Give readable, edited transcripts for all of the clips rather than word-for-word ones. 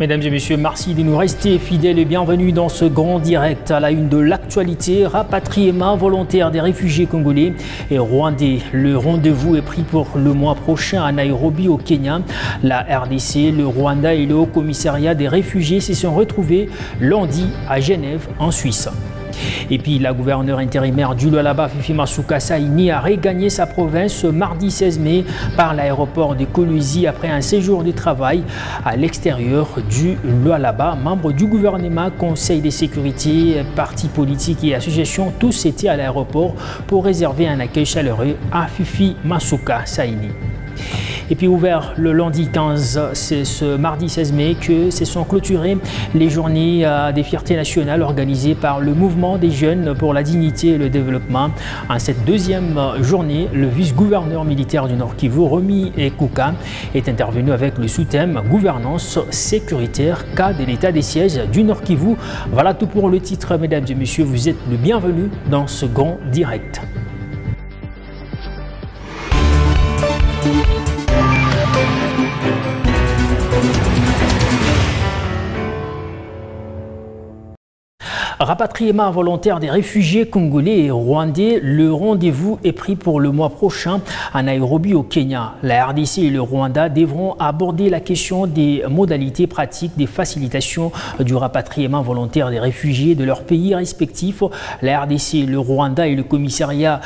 Mesdames et messieurs, merci de nous rester fidèles et bienvenue dans ce grand direct à la une de l'actualité. Rapatriement volontaire des réfugiés congolais et rwandais. Le rendez-vous est pris pour le mois prochain à Nairobi au Kenya. La RDC, le Rwanda et le Haut Commissariat des réfugiés se sont retrouvés lundi à Genève en Suisse. Et puis la gouverneure intérimaire du Lualaba, Fifi Masuka Saini, a regagné sa province ce mardi 16 mai par l'aéroport de Kolwezi après un séjour de travail à l'extérieur du Lualaba. Membres du gouvernement, conseil de sécurité, partis politiques et associations, tous étaient à l'aéroport pour réserver un accueil chaleureux à Fifi Masuka Saini. Et puis ouvert le lundi 15, c'est ce mardi 16 mai que se sont clôturées les journées des fiertés nationales organisées par le mouvement des jeunes pour la dignité et le développement. En cette deuxième journée, le vice-gouverneur militaire du Nord Kivu, Romy Ekouka, est intervenu avec le sous-thème gouvernance sécuritaire, cas de l'état des sièges du Nord Kivu. Voilà tout pour le titre, mesdames et messieurs, vous êtes le bienvenu dans ce grand direct. Rapatriement volontaire des réfugiés congolais et rwandais, le rendez-vous est pris pour le mois prochain à Nairobi au Kenya. La RDC et le Rwanda devront aborder la question des modalités pratiques des facilitations du rapatriement volontaire des réfugiés de leurs pays respectifs. La RDC, le Rwanda et le commissariat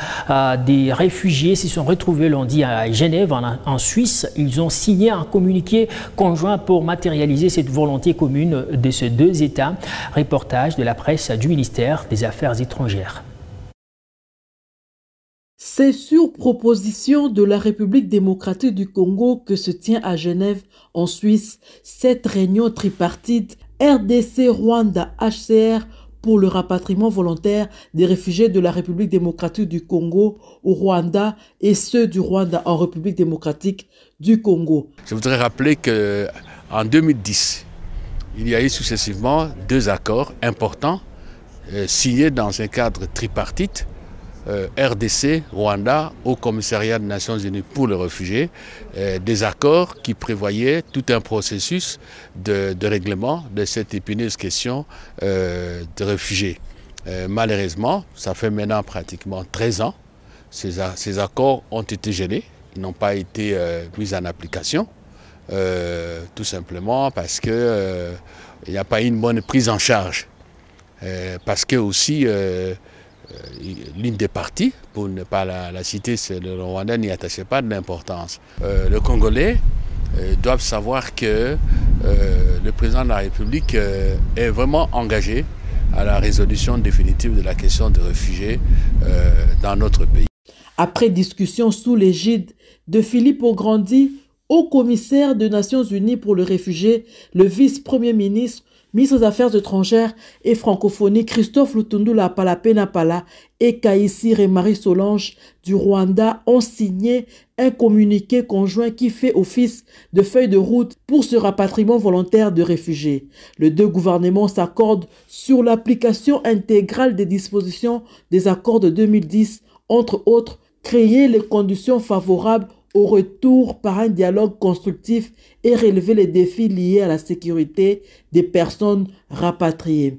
des réfugiés se sont retrouvés lundi à Genève en Suisse. Ils ont signé un communiqué conjoint pour matérialiser cette volonté commune de ces deux États. Reportage de la presse du ministère des Affaires étrangères. C'est sur proposition de la République démocratique du Congo que se tient à Genève, en Suisse, cette réunion tripartite RDC-Rwanda-HCR pour le rapatriement volontaire des réfugiés de la République démocratique du Congo au Rwanda et ceux du Rwanda en République démocratique du Congo. Je voudrais rappeler qu'en 2010, il y a eu successivement deux accords importants signés dans un cadre tripartite, RDC, Rwanda, au commissariat des Nations Unies pour les réfugiés, des accords qui prévoyaient tout un processus de règlement de cette épineuse question de réfugiés. Malheureusement, ça fait maintenant pratiquement 13 ans, ces accords ont été gelés, ils n'ont pas été mis en application. Tout simplement parce que il n'y a pas eu une bonne prise en charge. Parce que aussi l'une des parties, pour ne pas la citer, c'est le Rwanda, n'y attachait pas d'importance. Les Congolais doivent savoir que le président de la République est vraiment engagé à la résolution définitive de la question des réfugiés dans notre pays. Après discussion sous l'égide de Philippe Grandi, Haut commissaire des Nations Unies pour les réfugiés, le vice-premier ministre, ministre des Affaires étrangères et francophonie Christophe Lutundula Palapenapala et Kaïsi Marie Solange du Rwanda ont signé un communiqué conjoint qui fait office de feuille de route pour ce rapatriement volontaire de réfugiés. Les deux gouvernements s'accordent sur l'application intégrale des dispositions des accords de 2010, entre autres, créer les conditions favorables au retour par un dialogue constructif et relever les défis liés à la sécurité des personnes rapatriées.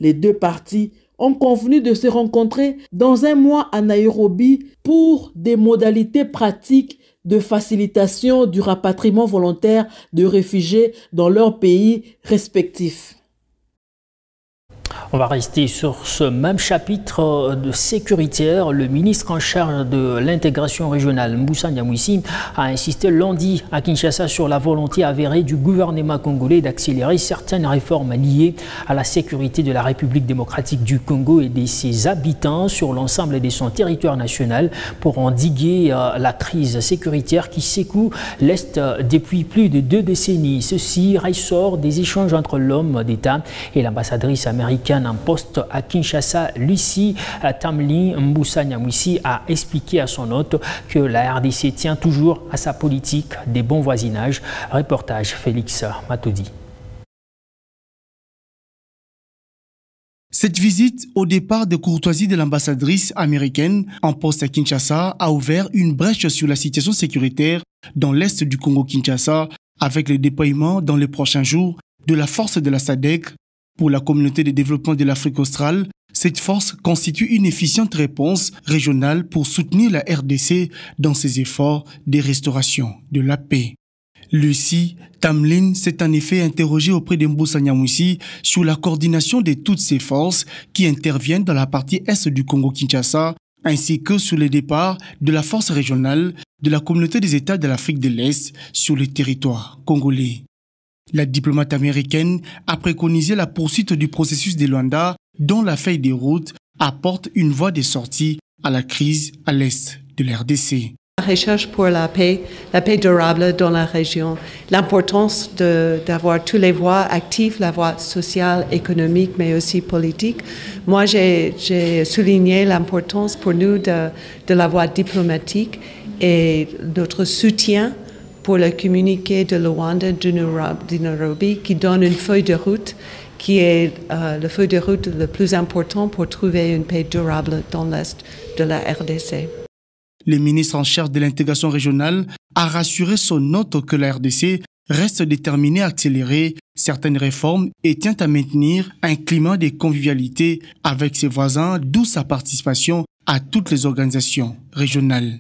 Les deux parties ont convenu de se rencontrer dans un mois à Nairobi pour des modalités pratiques de facilitation du rapatriement volontaire de réfugiés dans leurs pays respectifs. On va rester sur ce même chapitre de sécuritaire. Le ministre en charge de l'intégration régionale, Moussa Nyamwisi, a insisté lundi à Kinshasa sur la volonté avérée du gouvernement congolais d'accélérer certaines réformes liées à la sécurité de la République démocratique du Congo et de ses habitants sur l'ensemble de son territoire national pour endiguer la crise sécuritaire qui secoue l'Est depuis plus de 2 décennies. Ceci ressort des échanges entre l'homme d'État et l'ambassadrice américaine en poste à Kinshasa, Lucie Tamlin Moussa Nyamwisi, a expliqué à son hôte que la RDC tient toujours à sa politique des bons voisinages. Reportage Félix Matodi. Cette visite, au départ de courtoisie de l'ambassadrice américaine en poste à Kinshasa, a ouvert une brèche sur la situation sécuritaire dans l'est du Congo-Kinshasa, avec le déploiement dans les prochains jours de la force de la SADC. Pour la communauté de développement de l'Afrique australe, cette force constitue une efficiente réponse régionale pour soutenir la RDC dans ses efforts de restauration de la paix. Lucie Tamlin s'est en effet interrogée auprès de Mbusa Nyamwisi sur la coordination de toutes ces forces qui interviennent dans la partie est du Congo-Kinshasa, ainsi que sur le départ de la force régionale de la communauté des États de l'Afrique de l'Est sur le territoire congolais. La diplomate américaine a préconisé la poursuite du processus de Luanda, dont la feuille de route apporte une voie de sortie à la crise à l'est de l'RDC. La recherche pour la paix durable dans la région, l'importance d'avoir toutes les voies actives, la voie sociale, économique, mais aussi politique. Moi, j'ai souligné l'importance pour nous de la voie diplomatique et notre soutien pour le communiqué de Luanda de Nairobi qui donne une feuille de route qui est le feuille de route le plus important pour trouver une paix durable dans l'est de la RDC. Le ministre en charge de l'intégration régionale a rassuré son hôte que la RDC reste déterminée à accélérer certaines réformes et tient à maintenir un climat de convivialité avec ses voisins, d'où sa participation à toutes les organisations régionales.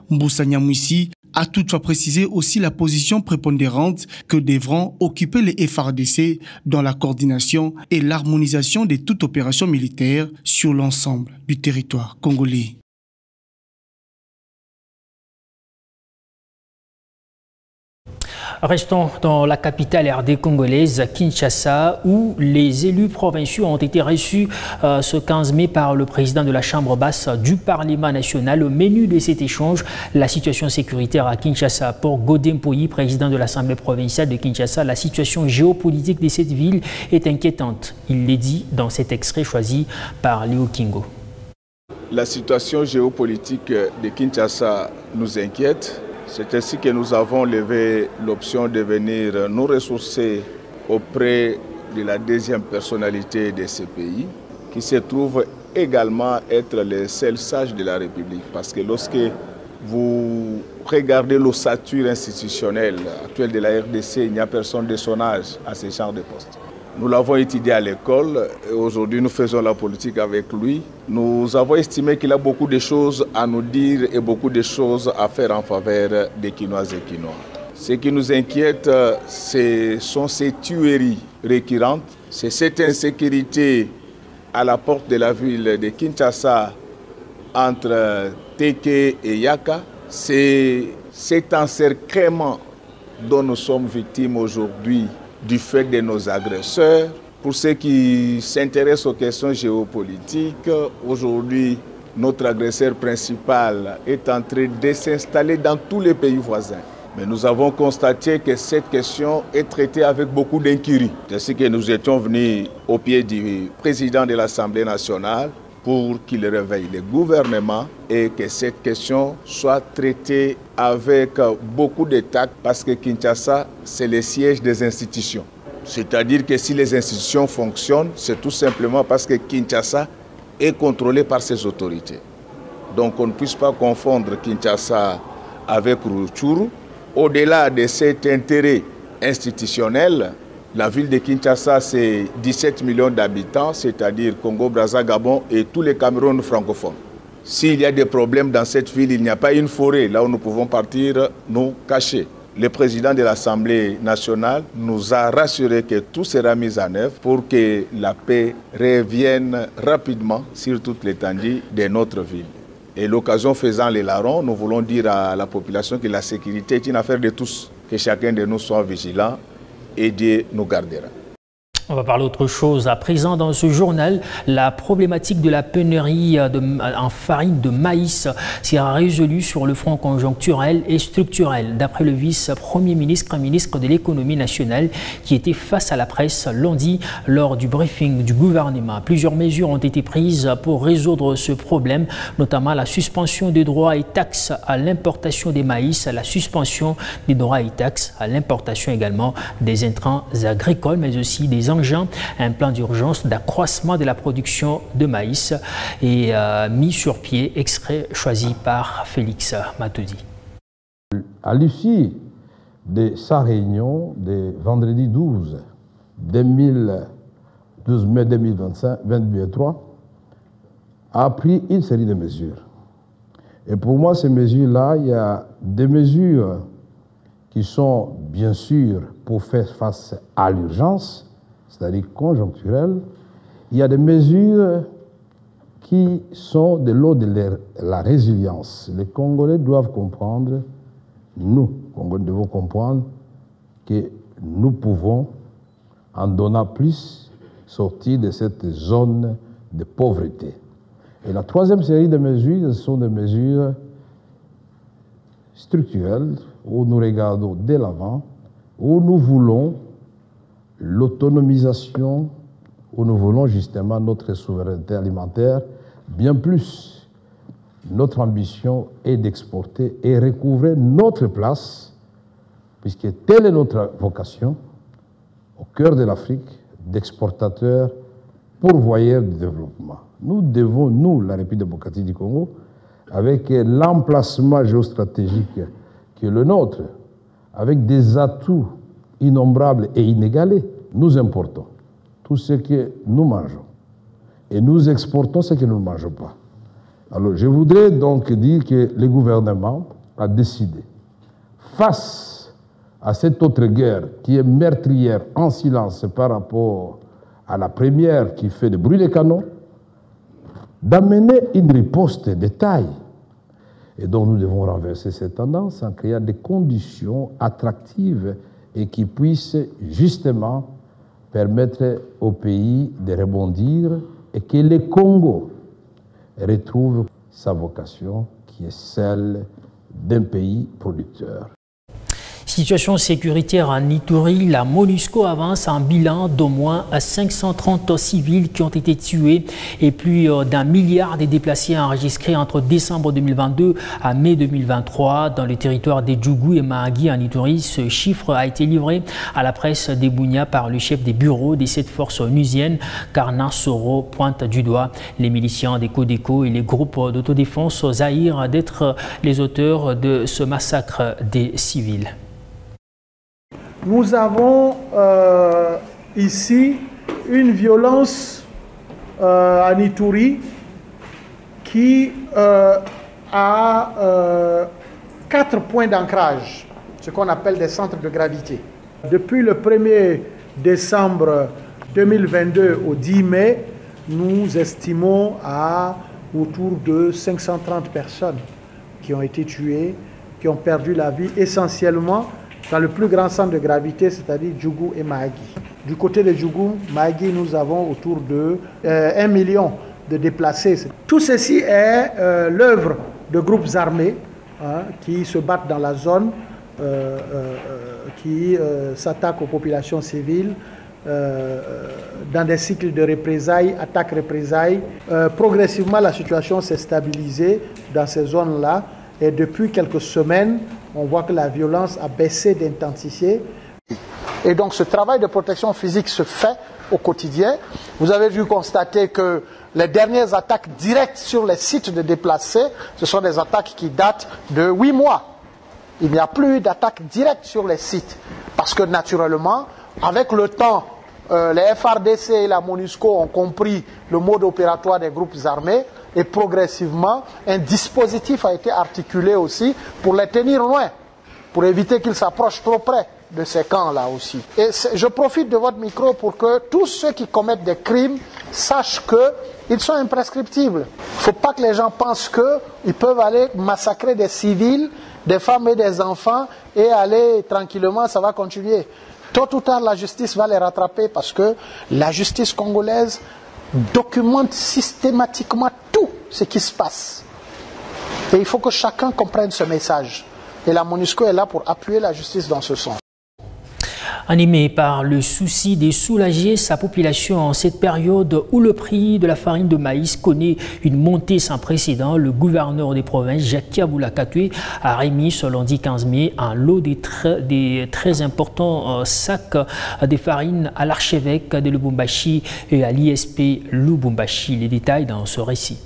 Mbusa Nyamwisi a toutefois précisé aussi la position prépondérante que devront occuper les FARDC dans la coordination et l'harmonisation de toute opération militaire sur l'ensemble du territoire congolais. Restons dans la capitale RD congolaise, Kinshasa, où les élus provinciaux ont été reçus ce 15 mai par le président de la Chambre basse du Parlement national. Au menu de cet échange, la situation sécuritaire à Kinshasa. Pour Godin Poyi, président de l'Assemblée provinciale de Kinshasa, la situation géopolitique de cette ville est inquiétante. Il l'a dit dans cet extrait choisi par Léo Kingo. La situation géopolitique de Kinshasa nous inquiète. C'est ainsi que nous avons levé l'option de venir nous ressourcer auprès de la deuxième personnalité de ce pays, qui se trouve également être le seul sage de la République. Parce que lorsque vous regardez l'ossature institutionnelle actuelle de la RDC, il n'y a personne de son âge à ce genre de poste. Nous l'avons étudié à l'école et aujourd'hui nous faisons la politique avec lui. Nous avons estimé qu'il a beaucoup de choses à nous dire et beaucoup de choses à faire en faveur des Kinoises et Kinois. Ce qui nous inquiète, ce sont ces tueries récurrentes, c'est cette insécurité à la porte de la ville de Kinshasa entre Teke et Yaka. C'est cet encerclement dont nous sommes victimes aujourd'hui du fait de nos agresseurs. Pour ceux qui s'intéressent aux questions géopolitiques, aujourd'hui, notre agresseur principal est en train de s'installer dans tous les pays voisins. Mais nous avons constaté que cette question est traitée avec beaucoup d'incurie. C'est ainsi que nous étions venus au pied du président de l'Assemblée nationale pour qu'il réveille le gouvernement et que cette question soit traitée avec beaucoup de tact parce que Kinshasa, c'est le siège des institutions. C'est-à-dire que si les institutions fonctionnent, c'est tout simplement parce que Kinshasa est contrôlé par ses autorités. Donc on ne puisse pas confondre Kinshasa avec Rutshuru. Au-delà de cet intérêt institutionnel, la ville de Kinshasa, c'est 17 millions d'habitants, c'est-à-dire Congo, Brazza, Gabon et tous les Cameroun francophones. S'il y a des problèmes dans cette ville, il n'y a pas une forêt là où nous pouvons partir nous cacher. Le président de l'Assemblée nationale nous a rassuré que tout sera mis en œuvre pour que la paix revienne rapidement sur toute l'étendue de notre ville. Et l'occasion faisant les larrons, nous voulons dire à la population que la sécurité est une affaire de tous, que chacun de nous soit vigilant et Dieu nous gardera. On va parler d'autre chose. À présent, dans ce journal, la problématique de la pénurie en farine de maïs sera résolue sur le front conjoncturel et structurel, d'après le vice-premier ministre, ministre de l'économie nationale, qui était face à la presse lundi lors du briefing du gouvernement. Plusieurs mesures ont été prises pour résoudre ce problème, notamment la suspension des droits et taxes à l'importation des maïs, la suspension des droits et taxes à l'importation également des intrants agricoles, mais aussi des engins, un plan d'urgence d'accroissement de la production de maïs est mis sur pied, extrait choisi par Félix Matoudi. À l'issue de sa réunion de vendredi 12 12 mai 2023, a pris une série de mesures. Et pour moi, ces mesures-là, il y a des mesures qui sont bien sûr pour faire face à l'urgence, c'est-à-dire conjoncturelle. Il y a des mesures qui sont de l'ordre de la résilience. Les Congolais doivent comprendre, nous, Congolais, devons comprendre que nous pouvons, en donnant plus, sortir de cette zone de pauvreté. Et la troisième série de mesures, ce sont des mesures structurelles où nous regardons dès l'avant, où nous voulons l'autonomisation, où nous voulons justement notre souveraineté alimentaire, bien plus. Notre ambition est d'exporter et recouvrer notre place, puisque telle est notre vocation, au cœur de l'Afrique, d'exportateurs, pourvoyeurs du développement. Nous devons, nous, la République démocratique du Congo, avec l'emplacement géostratégique qui est le nôtre, avec des atouts innombrables et inégalés, nous importons tout ce que nous mangeons et nous exportons ce que nous ne mangeons pas. Alors, je voudrais donc dire que le gouvernement a décidé, face à cette autre guerre qui est meurtrière en silence par rapport à la première qui fait le bruit des canons, d'amener une riposte de taille. Et donc nous devons renverser cette tendance en créant des conditions attractives et qui puissent justement permettre au pays de rebondir et que le Congo retrouve sa vocation qui est celle d'un pays producteur. Situation sécuritaire en Ituri, la MONUSCO avance un bilan d'au moins 530 civils qui ont été tués et plus d'1 milliard de déplacés enregistrés entre décembre 2022 à mai 2023 dans le territoire des Djougou et Mahagi en Ituri. Ce chiffre a été livré à la presse des Bunia par le chef des bureaux de cette force onusienne, Karna Soro, pointe du doigt les miliciens des Codeco et les groupes d'autodéfense Zahir d'être les auteurs de ce massacre des civils. Nous avons ici une violence en Ituri qui a 4 points d'ancrage, ce qu'on appelle des centres de gravité. Depuis le 1er décembre 2022 au 10 mai, nous estimons à autour de 530 personnes qui ont été tuées, qui ont perdu la vie, essentiellement dans le plus grand centre de gravité, c'est-à-dire Djougou et Mahagi. Du côté de Djougou, Mahagi, nous avons autour de 1 million de déplacés. Tout ceci est l'œuvre de groupes armés qui se battent dans la zone, qui s'attaquent aux populations civiles, dans des cycles de représailles, attaques-représailles. Progressivement, la situation s'est stabilisée dans ces zones-là et depuis quelques semaines, on voit que la violence a baissé d'intensité. Et donc ce travail de protection physique se fait au quotidien. Vous avez dû constater que les dernières attaques directes sur les sites de déplacés, ce sont des attaques qui datent de 8 mois. Il n'y a plus d'attaques directes sur les sites. Parce que naturellement, avec le temps, les FRDC et la MONUSCO ont compris le mode opératoire des groupes armés et progressivement, un dispositif a été articulé aussi pour les tenir loin, pour éviter qu'ils s'approchent trop près de ces camps-là aussi. Et je profite de votre micro pour que tous ceux qui commettent des crimes sachent qu'ils sont imprescriptibles. Il ne faut pas que les gens pensent qu'ils peuvent aller massacrer des civils, des femmes et des enfants et aller tranquillement, ça va continuer. Tôt ou tard, la justice va les rattraper parce que la justice congolaise documente systématiquement tout ce qui se passe. Et il faut que chacun comprenne ce message. Et la MONUSCO est là pour appuyer la justice dans ce sens. Animé par le souci de soulager sa population en cette période où le prix de la farine de maïs connaît une montée sans précédent, le gouverneur des provinces, Jacques Aboulakatoué, a remis ce lundi 15 mai un lot des très importants sacs de farine à l'archevêque de Lubumbashi et à l'ISP Lubumbashi. Les détails dans ce récit.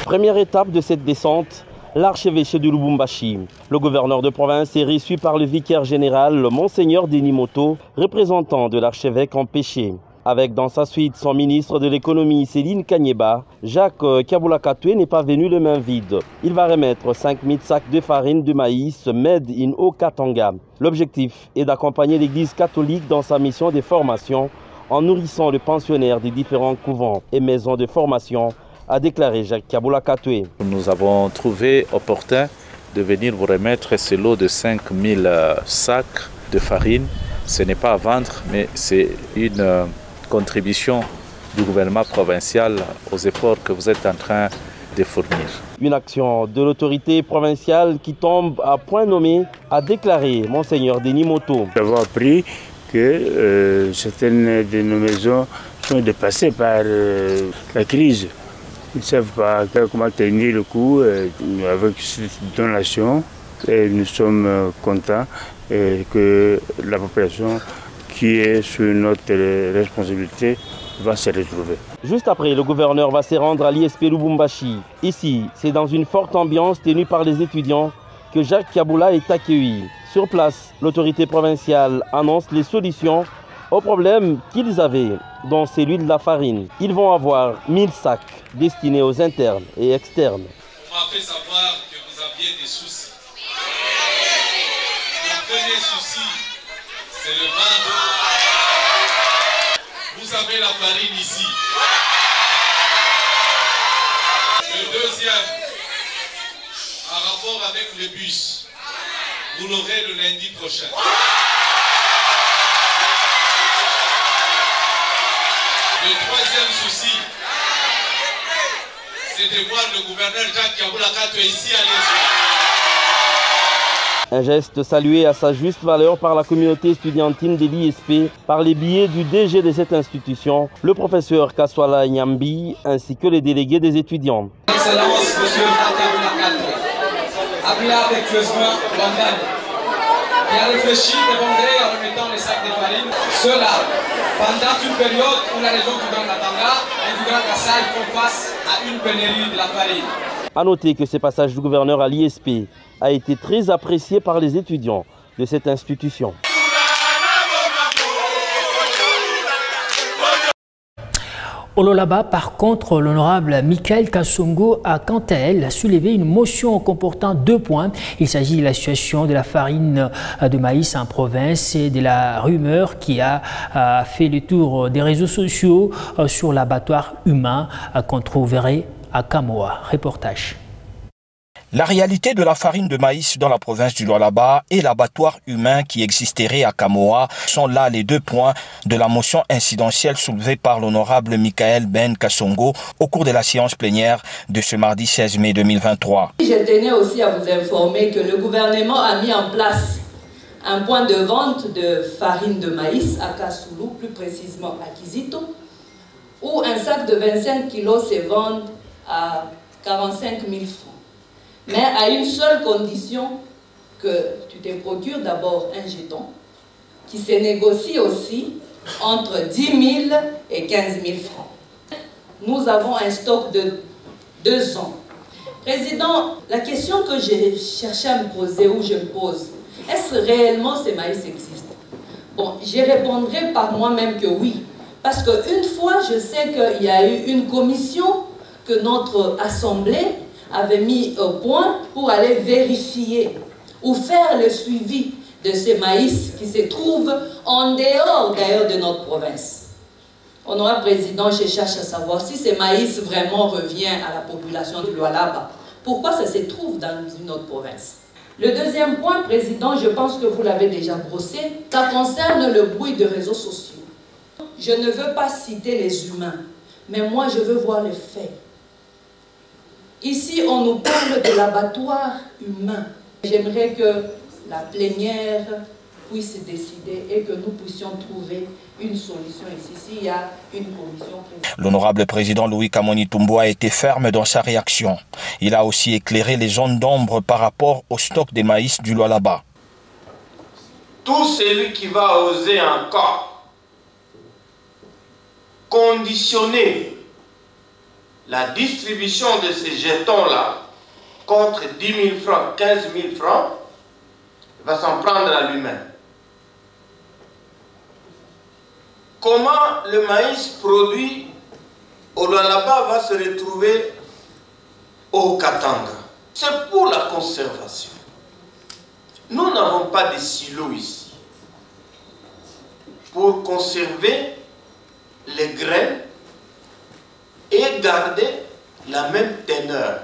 Première étape de cette descente, l'archevêché de Lubumbashi. Le gouverneur de province est reçu par le vicaire général, le monseigneur Denis Moto, représentant de l'archevêque empêché. Avec dans sa suite son ministre de l'économie Céline Kanyeba, Jacques Kabula-Katwe n'est pas venu les mains vides. Il va remettre 5000 sacs de farine de maïs made in Haut-Katanga. L'objectif est d'accompagner l'Église catholique dans sa mission de formation en nourrissant les pensionnaires des différents couvents et maisons de formation, a déclaré Jacques Kabula-Katwe. Nous avons trouvé opportun de venir vous remettre ce lot de 5000 sacs de farine. Ce n'est pas à vendre, mais c'est une contribution du gouvernement provincial aux efforts que vous êtes en train de fournir. Une action de l'autorité provinciale qui tombe à point nommé, a déclaré Monseigneur Denis Moto. Nous avons appris que certaines de nos maisons sont dépassées par la crise. Ils ne savent pas comment tenir le coup avec cette donation. Et nous sommes contents que la population qui est sous notre responsabilité va se retrouver. Juste après, le gouverneur va se rendre à l'ISP Lubumbashi. Ici, c'est dans une forte ambiance tenue par les étudiants que Jacques Kabula est accueilli. Sur place, l'autorité provinciale annonce les solutions aux problèmes qu'ils avaient, dont celui de la farine. Ils vont avoir 1000 sacs destinés aux internes et externes. On m'a fait savoir que vous aviez des soucis. Le premier souci, c'est le ventre. Vous avez la farine ici. Le deuxième, en rapport avec le bus, vous l'aurez le lundi prochain. Le troisième souci, c'est de voir le gouverneur Jacques Kabula-Katwe ici à l'ISP. Un geste salué à sa juste valeur par la communauté estudiantine de l'ISP, par les billets du DG de cette institution, le professeur Kaswala Nyambi, ainsi que les délégués des étudiants. Excellence, monsieur Jacques Kabula-Katwe, appelé affectueusement London, qui a réfléchi de bon gré en remettant les sacs de farine. Cela, pendant une période où la région du Grand Katanga et du Grand Kassai font face à une pénurie de la farine. A noter que ce passage du gouverneur à l'ISP a été très apprécié par les étudiants de cette institution. Au Lualaba, par contre, l'honorable Michael Kasongo a quant à elle soulevé une motion comportant 2 points. Il s'agit de la situation de la farine de maïs en province et de la rumeur qui a fait le tour des réseaux sociaux sur l'abattoir humain qu'on trouverait à Kamoa. Reportage. La réalité de la farine de maïs dans la province du Lualaba et l'abattoir humain qui existerait à Kamoa sont là les 2 points de la motion incidentielle soulevée par l'honorable Michael Ben Kasongo au cours de la séance plénière de ce mardi 16 mai 2023. Je tenais aussi à vous informer que le gouvernement a mis en place un point de vente de farine de maïs à Kasulu, plus précisément à Kizito, où un sac de 25 kilos se vend à 45 000 francs. Mais à une seule condition, que tu te procures d'abord un jeton qui se négocie aussi entre 10 000 et 15 000 francs. Nous avons un stock de 2 ans. Président, la question que j'ai cherché à me poser ou je me pose, est-ce réellement ces maïs existent? Bon, je répondrai par moi-même que oui. Parce qu'une fois, je sais qu'il y a eu une commission que notre assemblée avait mis au point pour aller vérifier ou faire le suivi de ces maïs qui se trouvent en dehors d'ailleurs de notre province. Honorable Président, je cherche à savoir si ces maïs vraiment revient à la population du Lualaba. Pourquoi ça se trouve dans une autre province? Le deuxième point, Président, je pense que vous l'avez déjà brossé, ça concerne le bruit de réseaux sociaux. Je ne veux pas citer les humains, mais moi je veux voir les faits. Ici, on nous parle de l'abattoir humain. J'aimerais que la plénière puisse décider et que nous puissions trouver une solution ici. S'il y a une commission présidente. L'honorable président Louis Kamoni Tumbo a été ferme dans sa réaction. Il a aussi éclairé les zones d'ombre par rapport au stock de maïs du Lualaba. Tout celui qui va oser encore conditionner la distribution de ces jetons-là contre 10 000 francs, 15 000 francs, il va s'en prendre à lui-même. Comment le maïs produit au Lualaba va se retrouver au Katanga? C'est pour la conservation. Nous n'avons pas de silos ici pour conserver les graines et garder la même teneur.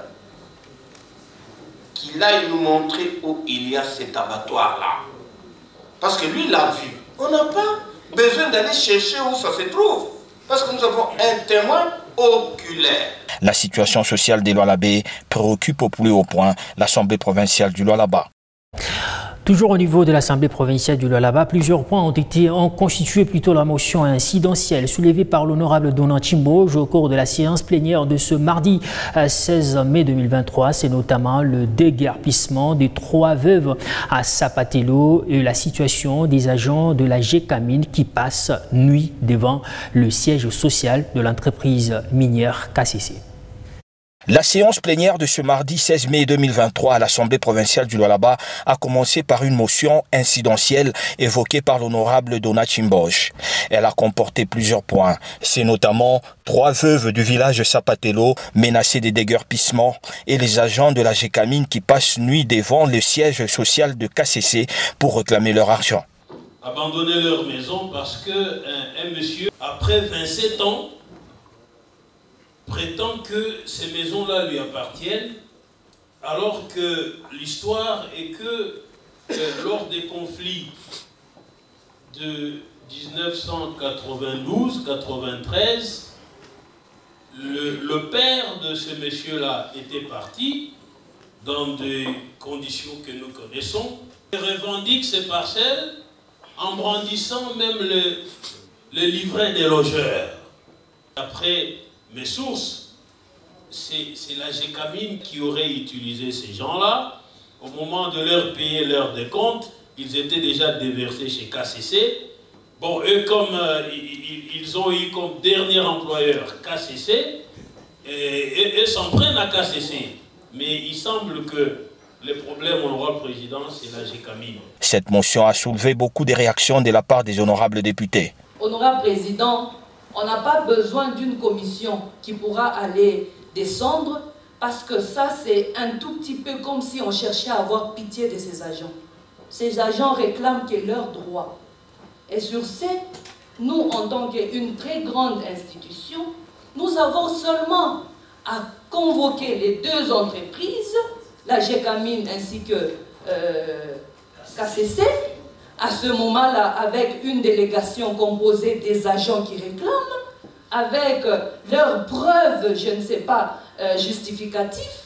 Qu'il aille nous montrer où il y a cet abattoir-là. Parce que lui, il l'a vu. On n'a pas besoin d'aller chercher où ça se trouve. Parce que nous avons un témoin oculaire. La situation sociale des Lualabés préoccupe au plus haut point l'Assemblée provinciale du Lualaba. Toujours au niveau de l'Assemblée provinciale du Lualaba, plusieurs points ont constitué plutôt la motion incidentielle soulevée par l'honorable Donald Chimboj au cours de la séance plénière de ce mardi 16 mai 2023. C'est notamment le déguerpissement des 3 veuves à Sapatelo et la situation des agents de la Gécamine qui passent nuit devant le siège social de l'entreprise minière KCC. La séance plénière de ce mardi 16 mai 2023 à l'Assemblée provinciale du Lualaba a commencé par une motion incidentielle évoquée par l'honorable Donald Chimboj. Elle a comporté plusieurs points. C'est notamment 3 veuves du village de Sapatelo menacées de déguerpissement et les agents de la Gécamine qui passent nuit devant le siège social de KCC pour réclamer leur argent. Abandonner leur maison parce qu'un monsieur, après 27 ans, prétend que ces maisons-là lui appartiennent, alors que l'histoire est que lors des conflits de 1992-93, le père de ce monsieur-là était parti dans des conditions que nous connaissons. Il revendique ces parcelles en brandissant même le livret des logeurs. Après mes sources, c'est la Gécamine qui aurait utilisé ces gens-là. Au moment de leur payer leur décompte, ils étaient déjà déversés chez KCC. Bon, eux, comme ils ont eu comme dernier employeur KCC, et s'en prennent à KCC. Mais il semble que le problème, honorable président, c'est la Gécamine. Cette motion a soulevé beaucoup de réactions de la part des honorables députés. Honorable président, on n'a pas besoin d'une commission qui pourra aller descendre parce que ça, c'est un tout petit peu comme si on cherchait à avoir pitié de ces agents. Ces agents réclament que leurs droits. Et sur ce, nous, en tant qu'une très grande institution, nous avons seulement à convoquer les 2 entreprises, la Gécamine ainsi que KCC, à ce moment-là, avec une délégation composée des agents qui réclament, avec leurs preuves, je ne sais pas, justificatives.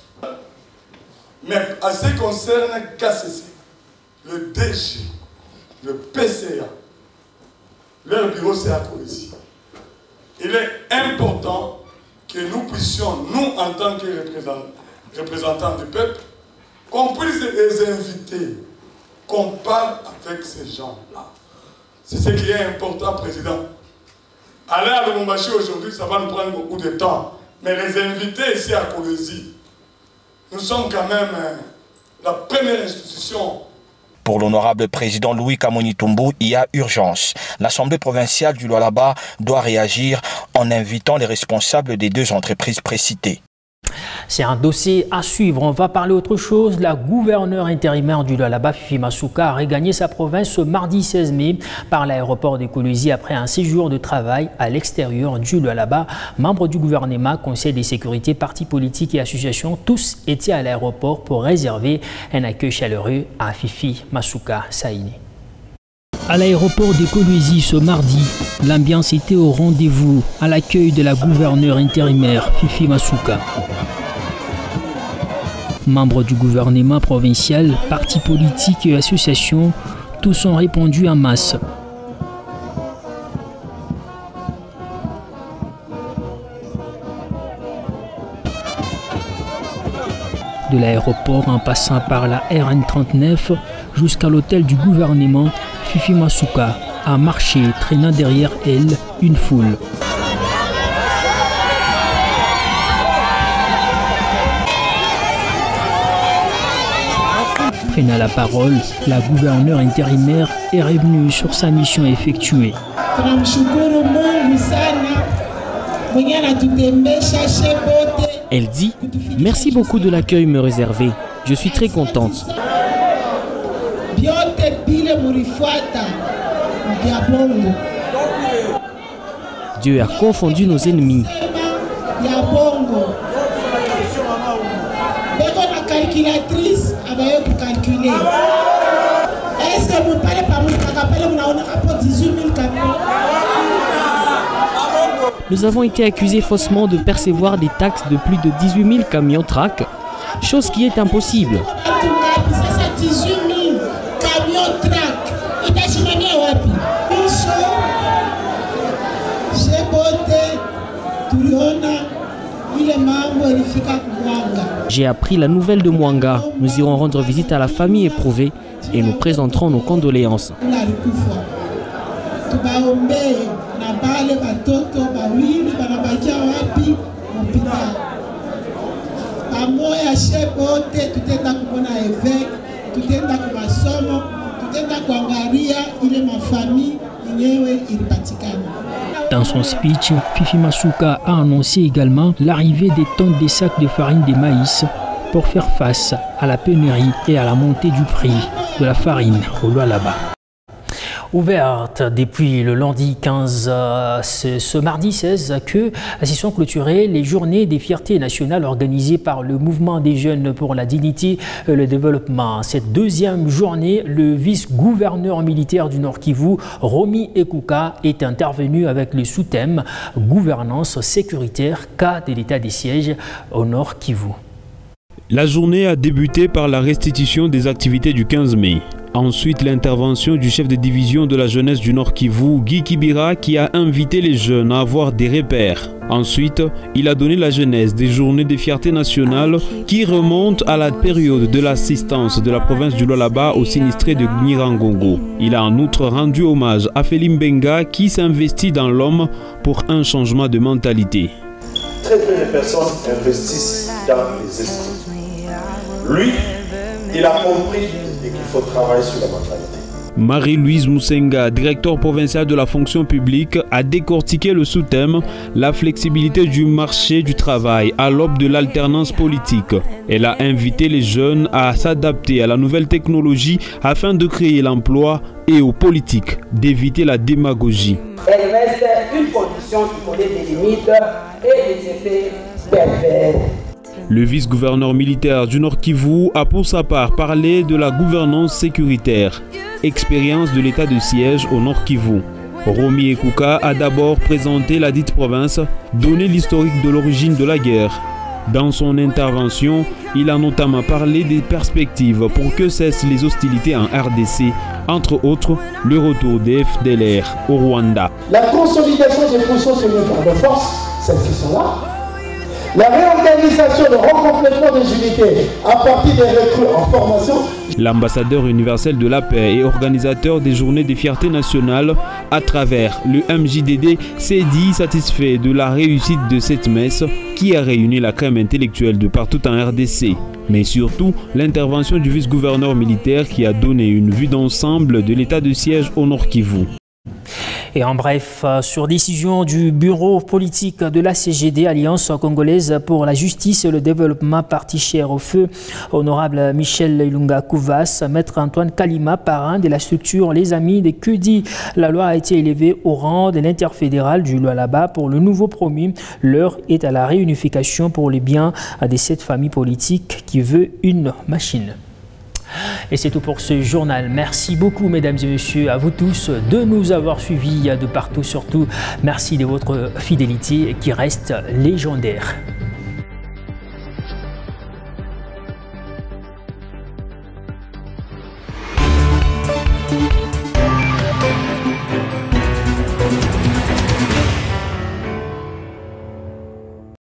Mais à ce qui concerne KCC, le DG, le PCA, leur bureau c'est à Colésie. Il est important que nous puissions, nous en tant que représentants du peuple, qu'on puisse les inviter, qu'on parle avec ces gens-là. C'est ce qui est important, Président. Aller à Lubumbashi aujourd'hui, ça va nous prendre beaucoup de temps. Mais les invités ici à Colésie, nous sommes quand même la première institution. Pour l'honorable président Louis Kamonitumbu, il y a urgence. L'Assemblée provinciale du Lualaba doit réagir en invitant les responsables des 2 entreprises précitées. C'est un dossier à suivre. On va parler autre chose. La gouverneure intérimaire du Lualaba, Fifi Masuka, a regagné sa province ce mardi 16 mai par l'aéroport de Colésie après un séjour de travail à l'extérieur du Lualaba. Membres du gouvernement, conseil de sécurité, partis politiques et associations, tous étaient à l'aéroport pour réserver un accueil chaleureux à Fifi Masuka Saïni. À l'aéroport de Colésie ce mardi, l'ambiance était au rendez-vous à l'accueil de la gouverneure intérimaire Fifi Masuka. Membres du gouvernement provincial, partis politiques et associations, tous ont répondu en masse. De l'aéroport en passant par la RN39 jusqu'à l'hôtel du gouvernement, Fifi Masuka a marché, traînant derrière elle une foule. prenant la parole, la gouverneure intérimaire est revenue sur sa mission effectuée. Elle dit « Merci beaucoup de l'accueil me réservé. Je suis très contente. » Dieu a confondu nos ennemis. Nous avons été accusés faussement de percevoir des taxes de plus de 18 000 camions track, chose qui est impossible. J'ai appris la nouvelle de Mwanga. Nous irons rendre visite à la famille éprouvée et nous présenterons nos condoléances. Dans son speech, Fifi Masuka a annoncé également l'arrivée des tonnes de sacs de farine de maïs pour faire face à la pénurie et à la montée du prix de la farine au Lualaba. Ouverte depuis le lundi 15, ce mardi 16, que s'y sont clôturées les journées des fiertés nationales organisées par le mouvement des jeunes pour la dignité et le développement. Cette deuxième journée, le vice-gouverneur militaire du Nord Kivu, Romy Ekuka, est intervenu avec le sous-thème « Gouvernance sécuritaire, cas de l'état des sièges au Nord Kivu ». La journée a débuté par la restitution des activités du 15 mai. Ensuite, l'intervention du chef de division de la jeunesse du Nord Kivu, Guy Kibira, qui a invité les jeunes à avoir des repères. Ensuite, il a donné la genèse des journées de fierté nationale qui remontent à la période de l'assistance de la province du Lualaba aux sinistrés de Nirangongo. Il a en outre rendu hommage à Félim Benga qui s'investit dans l'homme pour un changement de mentalité. Très peu de personnes investissent dans les esprits. Lui, il a compris qu'il faut travailler sur la mentalité. Marie-Louise Moussenga, directeur provincial de la fonction publique, a décortiqué le sous-thème « La flexibilité du marché du travail à l'aube de l'alternance politique ». Elle a invité les jeunes à s'adapter à la nouvelle technologie afin de créer l'emploi et aux politiques d'éviter la démagogie. Elle reste une condition qui connaît des limites et des effets pervers. Le vice-gouverneur militaire du Nord Kivu a pour sa part parlé de la gouvernance sécuritaire, expérience de l'état de siège au Nord Kivu. Romy Ekuka a d'abord présenté la dite province, donné l'historique de l'origine de la guerre. Dans son intervention, il a notamment parlé des perspectives pour que cessent les hostilités en RDC, entre autres le retour des FDLR au Rwanda. La consolidation des positions sur le plan de force, celles qui sont là. La réorganisation, le recomplètement des unités à partir des recrues en formation. L'ambassadeur universel de la paix et organisateur des journées des fiertés nationales à travers le MJDD s'est dit satisfait de la réussite de cette messe qui a réuni la crème intellectuelle de partout en RDC. Mais surtout, l'intervention du vice-gouverneur militaire qui a donné une vue d'ensemble de l'état de siège au Nord Kivu. Et en bref, sur décision du bureau politique de la CGD, Alliance congolaise pour la justice et le développement, parti cher au feu, honorable Michel Ilunga Kouvas, maître Antoine Kalima, parrain de la structure Les Amis des Kudi. La loi a été élevée au rang de l'interfédéral du Lualaba pour le nouveau promu. L'heure est à la réunification pour les biens de cette famille politique qui veut une machine. Et c'est tout pour ce journal. Merci beaucoup, mesdames et messieurs, à vous tous de nous avoir suivis de partout. Surtout, merci de votre fidélité qui reste légendaire.